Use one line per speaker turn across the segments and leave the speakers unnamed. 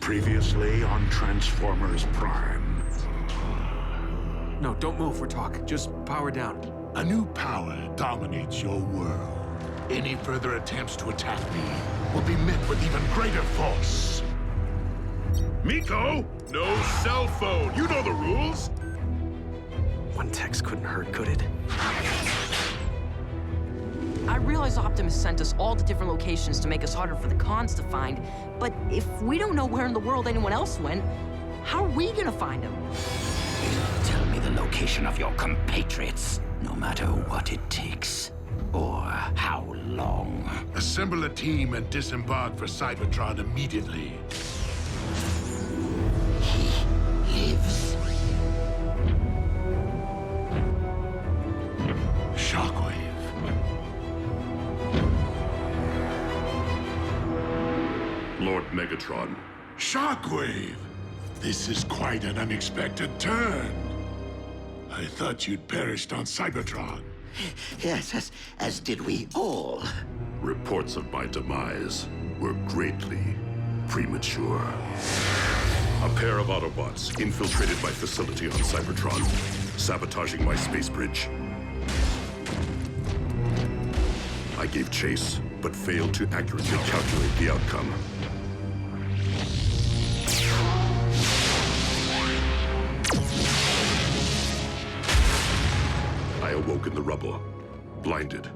Previously on Transformers Prime.
No, don't move for talk. Just power down.
A new power dominates your world. Any further attempts to attack me will be met with even greater force. Miko, no cell phone. You know the rules.
One text couldn't hurt, could it?
I realize Optimus sent us all to different locations to make us harder for the cons to find, but if we don't know where in the world anyone else went, how are we gonna find them?
Tell me the location of your compatriots, no matter what it takes, or how long.
Assemble a team and disembark for Cybertron immediately.
He lives.
Shockwave.
Lord Megatron.
Shockwave! This is quite an unexpected turn. I thought you'd perished on Cybertron.
Yes, as did we all.
Reports of my demise were greatly premature. A pair of Autobots infiltrated my facility on Cybertron, sabotaging my space bridge. I gave chase, but failed to accurately calculate the outcome. I awoke in the rubble, blinded.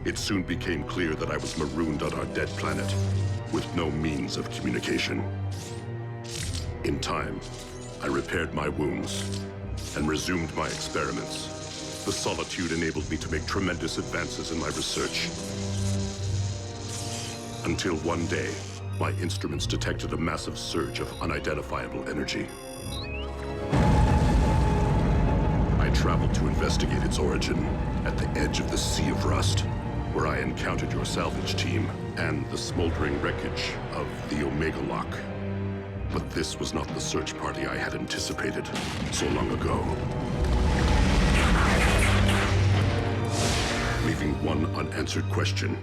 It soon became clear that I was marooned on our dead planet, with no means of communication. In time, I repaired my wounds and resumed my experiments. The solitude enabled me to make tremendous advances in my research. Until one day, my instruments detected a massive surge of unidentifiable energy. I traveled to investigate its origin at the edge of the Sea of Rust, where I encountered your salvage team and the smoldering wreckage of the Omega Lock. But this was not the search party I had anticipated so long ago. Leaving one unanswered question.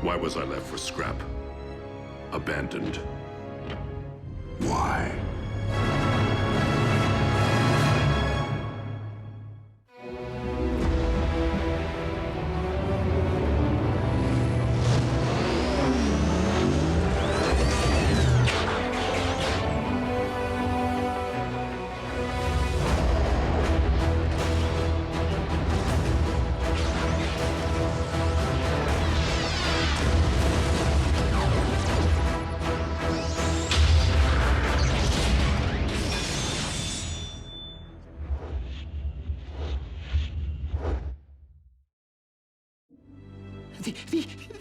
Why was I left for scrap? Abandoned. Why?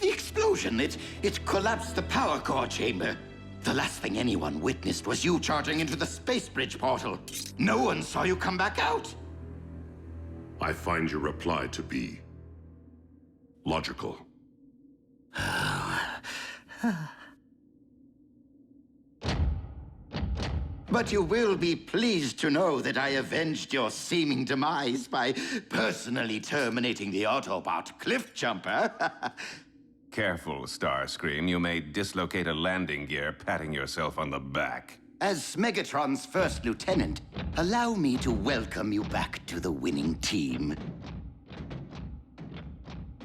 The explosion, it collapsed the power core chamber. The last thing anyone witnessed was you charging into the space bridge portal. No one saw you come back out.
I find your reply to be logical.
But you will be pleased to know that I avenged your seeming demise by personally terminating the Autobot cliff jumper.
Careful, Starscream. You may dislocate a landing gear patting yourself on the back.
As Megatron's first lieutenant, allow me to welcome you back to the winning team.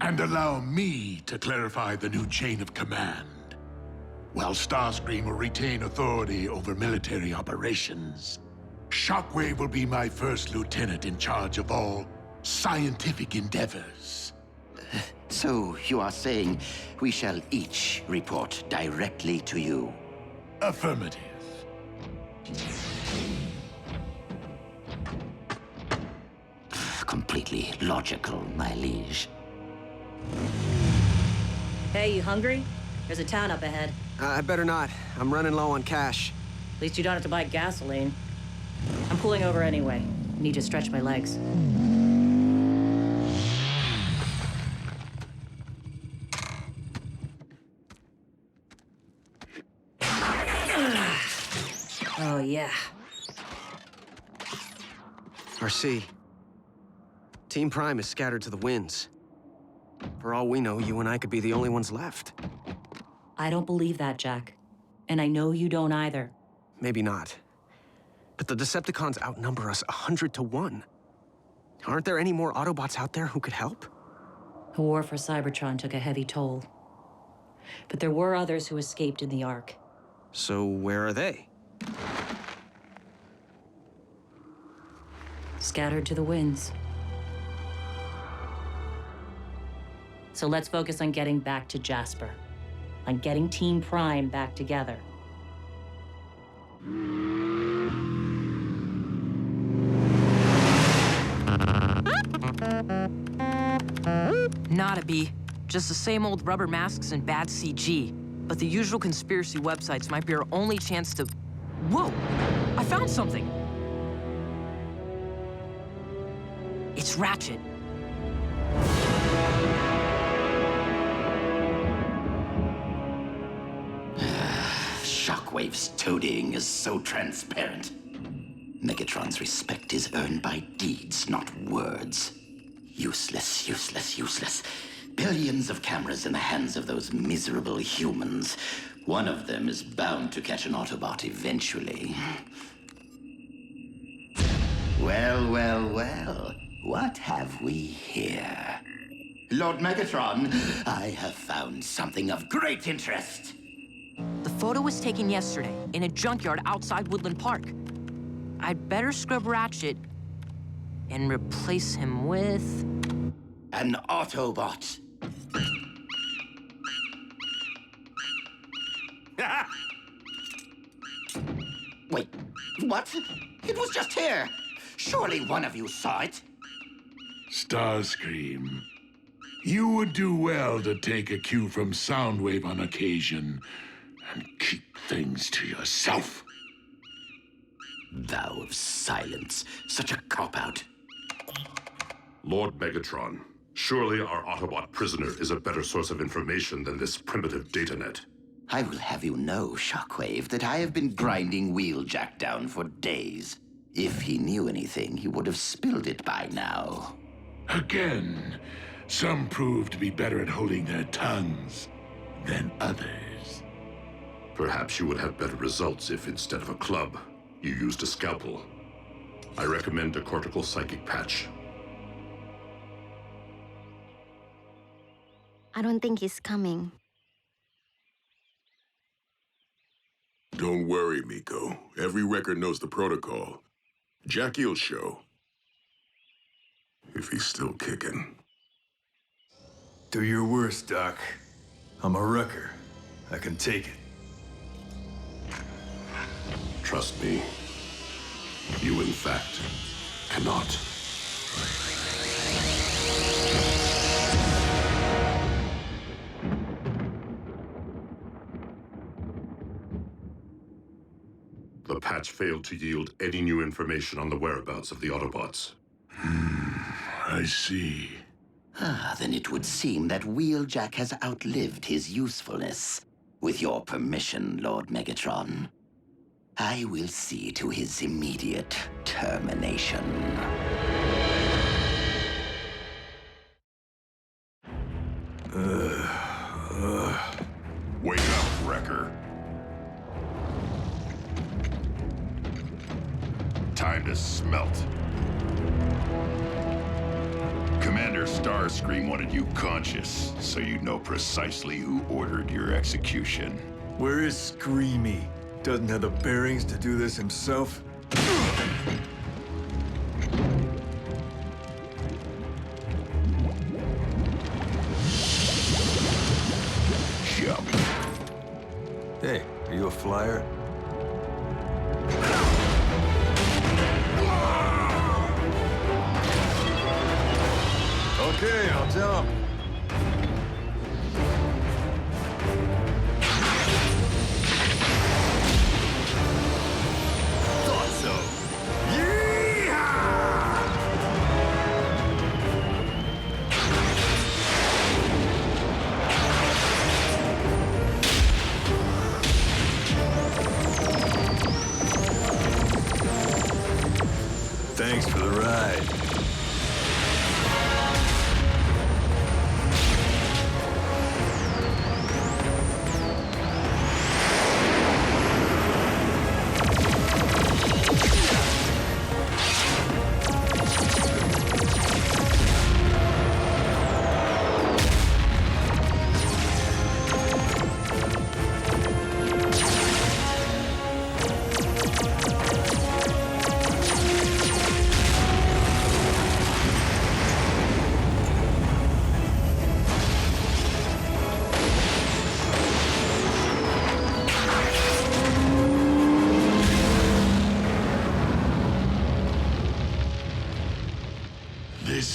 And allow me to clarify the new chain of command. While Starscream will retain authority over military operations, Shockwave will be my first lieutenant in charge of all scientific endeavors.
So you are saying we shall each report directly to you?
Affirmative.
Completely logical, my liege.
Hey, you hungry? There's a town up ahead.
I better not. I'm running low on cash.
At least you don't have to buy gasoline. I'm pulling over anyway. Need to stretch my legs. Oh, yeah.
RC. Team Prime is scattered to the winds. For all we know, you and I could be the only ones left.
I don't believe that, Jack. And I know you don't either.
Maybe not. But the Decepticons outnumber us 100 to 1. Aren't there any more Autobots out there who could help?
The war for Cybertron took a heavy toll. But there were others who escaped in the Ark.
So where are they?
Scattered to the winds. So let's focus on getting back to Jasper. On getting Team Prime back together.
Nada, B. Just the same old rubber masks and bad CG. But the usual conspiracy websites might be our only chance to... Whoa! I found something! It's Ratchet.
Shockwave's toadying is so transparent. Megatron's respect is earned by deeds, not words. Useless, useless, useless. Billions of cameras in the hands of those miserable humans. One of them is bound to catch an Autobot eventually. Well, well, well. What have we here? Lord Megatron, I have found something of great interest.
The photo was taken yesterday in a junkyard outside Woodland Park. I'd better scrub Ratchet and replace him with...
An Autobot. Wait, what? It was just here. Surely one of you saw it.
Starscream, you would do well to take a cue from Soundwave on occasion and keep things to yourself.
Vow of silence. Such a cop-out.
Lord Megatron, surely our Autobot prisoner is a better source of information than this primitive datanet.
I will have you know, Shockwave, that I have been grinding Wheeljack down for days. If he knew anything, he would have spilled it by now.
Again, some prove to be better at holding their tongues than others.
Perhaps you would have better results if, instead of a club, you used a scalpel. I recommend a cortical psychic patch.
I don't think he's coming.
Don't worry, Miko. Every record knows the protocol. Jackie'll show. If he's still kicking.
Do your worst, Doc. I'm a wrecker. I can take it.
Trust me. You, in fact, cannot. The patch failed to yield any new information on the whereabouts of the Autobots.
I see.
Ah, then it would seem that Wheeljack has outlived his usefulness. With your permission, Lord Megatron, I will see to his immediate termination.
Wake up, Wrecker. Time to smelt. Commander Starscream wanted you conscious, so you know precisely who ordered your execution.
Where is Screamy? Doesn't have the bearings to do this himself?
Jump.
Hey, are you a flyer? Okay, I'll jump. Thought so. Thanks for the ride.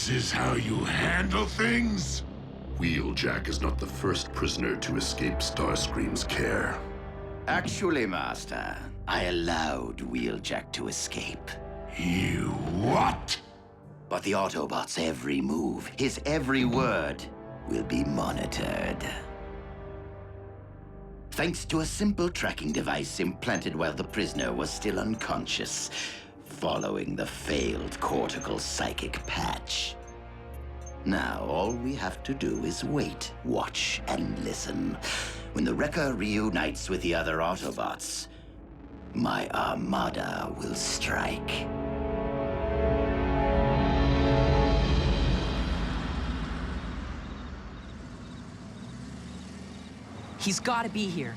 This is how you handle things?
Wheeljack is not the first prisoner to escape Starscream's care.
Actually, Master, I allowed Wheeljack to escape.
You what?
But the Autobot's every move, his every word, will be monitored. Thanks to a simple tracking device implanted while the prisoner was still unconscious, following the failed cortical psychic patch. Now, all we have to do is wait, watch, and listen. When the Wrecker reunites with the other Autobots, my armada will strike.
He's gotta be here.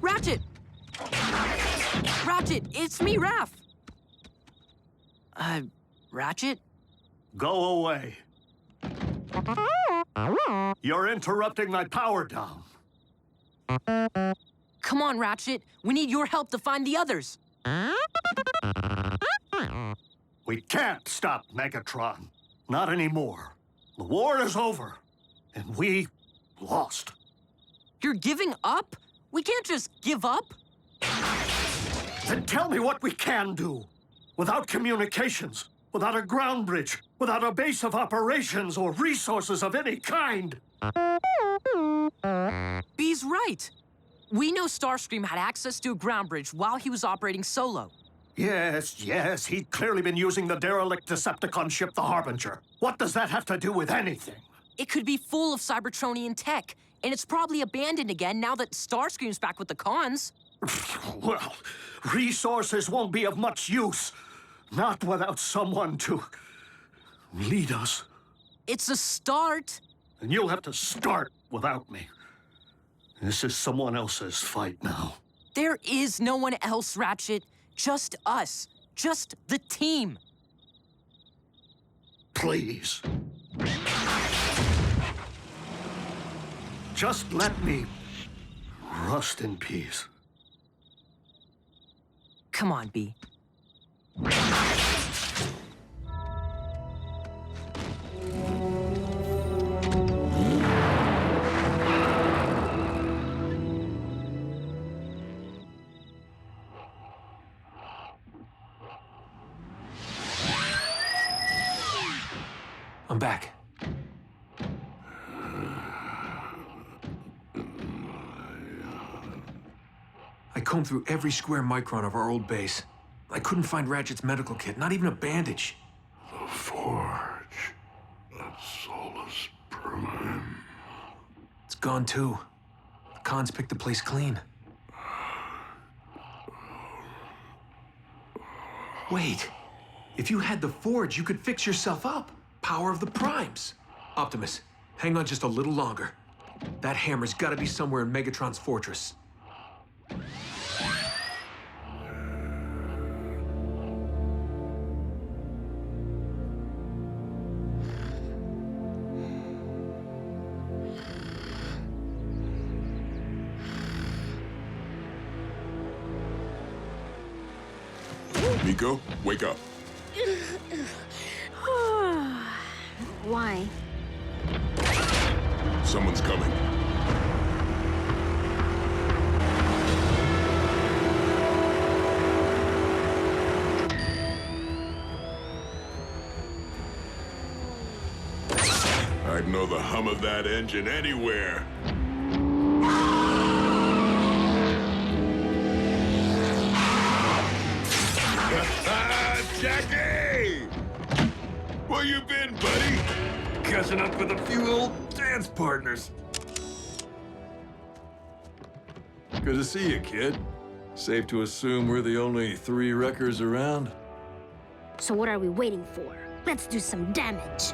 Ratchet! Ratchet, it's me, Raph! Ratchet?
Go away. You're interrupting my power down.
Come on, Ratchet. We need your help to find the others.
We can't stop Megatron. Not anymore. The war is over, and we lost.
You're giving up? We can't just give up.
Then tell me what we can do. Without communications, without a ground bridge, without a base of operations or resources of any kind.
B's right. We know Starscream had access to a ground bridge while he was operating solo.
Yes, he'd clearly been using the derelict Decepticon ship, the Harbinger. What does that have to do with anything?
It could be full of Cybertronian tech, and it's probably abandoned again now that Starscream's back with the cons.
Well, resources won't be of much use. Not without someone to lead us.
It's a start.
And you'll have to start without me. This is someone else's fight now.
There is no one else, Ratchet. Just us. Just the team.
Please. Just let me rest in peace.
Come on, B.
I'm back. I combed through every square micron of our old base. I couldn't find Ratchet's medical kit, not even a bandage.
The Forge. That's Solus Prime.
It's gone too. The cons picked the place clean. Wait. If you had the Forge, you could fix yourself up. Power of the Primes. Optimus, hang on just a little longer. That hammer's gotta be somewhere in Megatron's fortress.
Nico, wake up.
Why?
Someone's coming. I'd know the hum of that engine anywhere. Jackie! Where you been, buddy?
Catching up with a few old dance partners. Good to see you, kid. Safe to assume we're the only 3 wreckers around?
So what are we waiting for? Let's do some damage.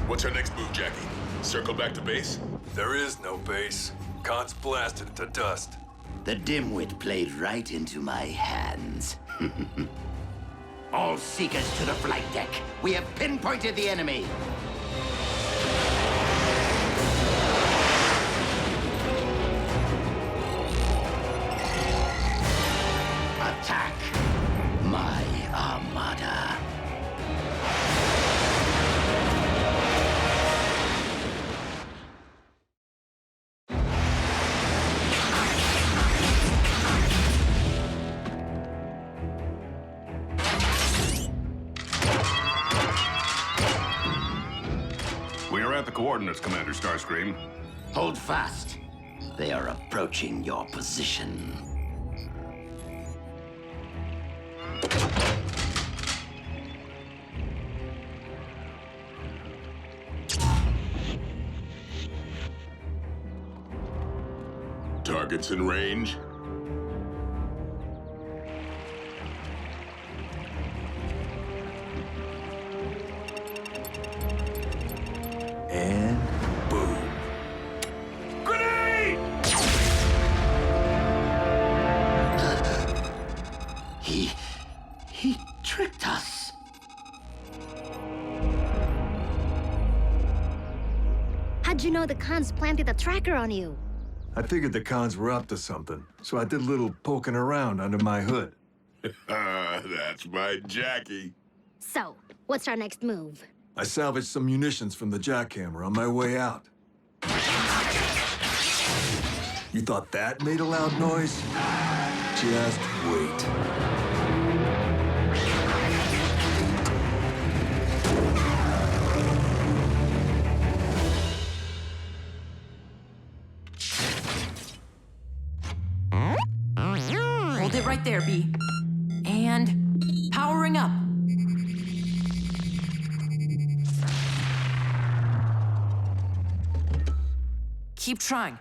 What's our next move, Jackie? Circle back to base?
There is no base. Khan's blasted it to dust.
The dimwit played right into my hands. All seekers to the flight deck. We have pinpointed the enemy.
at the coordinates, Commander Starscream.
Hold fast. They are approaching your position.
Targets in range.
And boom.
Grenade!
He tricked us.
How'd you know the cons planted a tracker on you?
I figured the cons were up to something, so I did a little poking around under my hood.
That's my Jackie.
So, what's our next move?
I salvaged some munitions from the jackhammer on my way out. You thought that made a loud noise? Just wait.
Hold it right there, B. And powering up. Keep trying.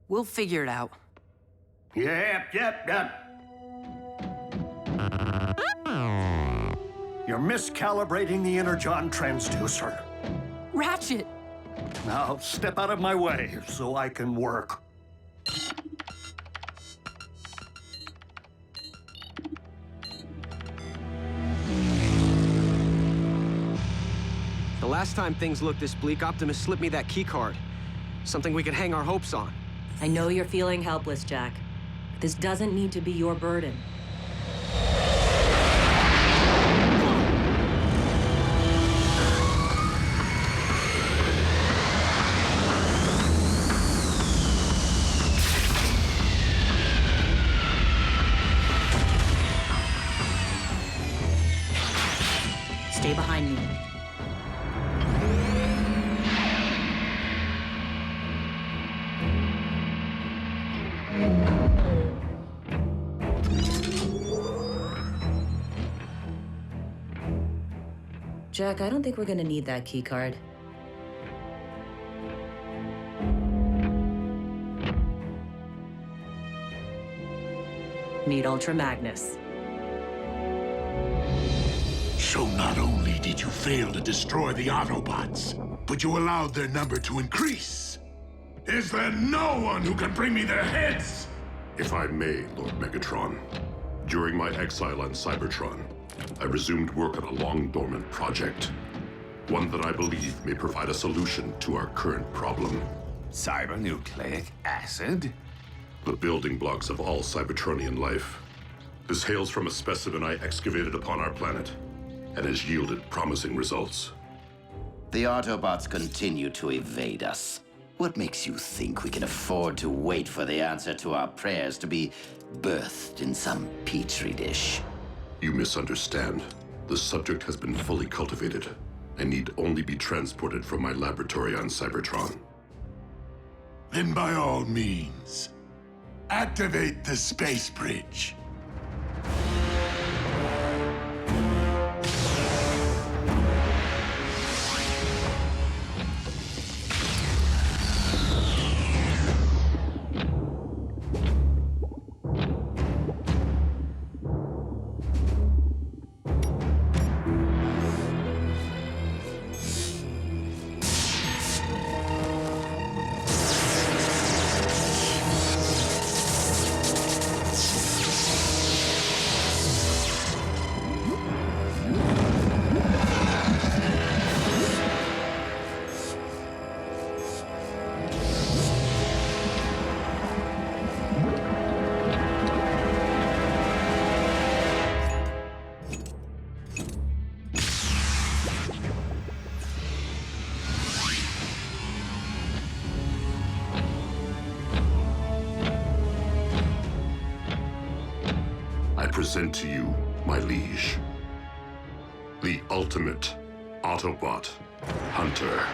We'll figure it out.
Yep. You're miscalibrating the energon transducer.
Ratchet!
Now, step out of my way so I can work.
The last time things looked this bleak, Optimus slipped me that key card. Something we could hang our hopes on.
I know you're feeling helpless, Jack. But this doesn't need to be your burden. Stay behind me. Jack, I don't think we're gonna need that key card. Meet Ultra Magnus.
So not only did you fail to destroy the Autobots, but you allowed their number to increase. Is there no one who can bring me their heads?
If I may, Lord Megatron, during my exile on Cybertron, I resumed work on a long-dormant project. One that I believe may provide a solution to our current problem.
Cybernucleic acid?
The building blocks of all Cybertronian life. This hails from a specimen I excavated upon our planet, and has yielded promising results.
The Autobots continue to evade us. What makes you think we can afford to wait for the answer to our prayers to be birthed in some petri dish?
You misunderstand. The subject has been fully cultivated and need only be transported from my laboratory on Cybertron.
Then by all means, activate the space bridge.
Present to you, my liege, the ultimate Autobot hunter.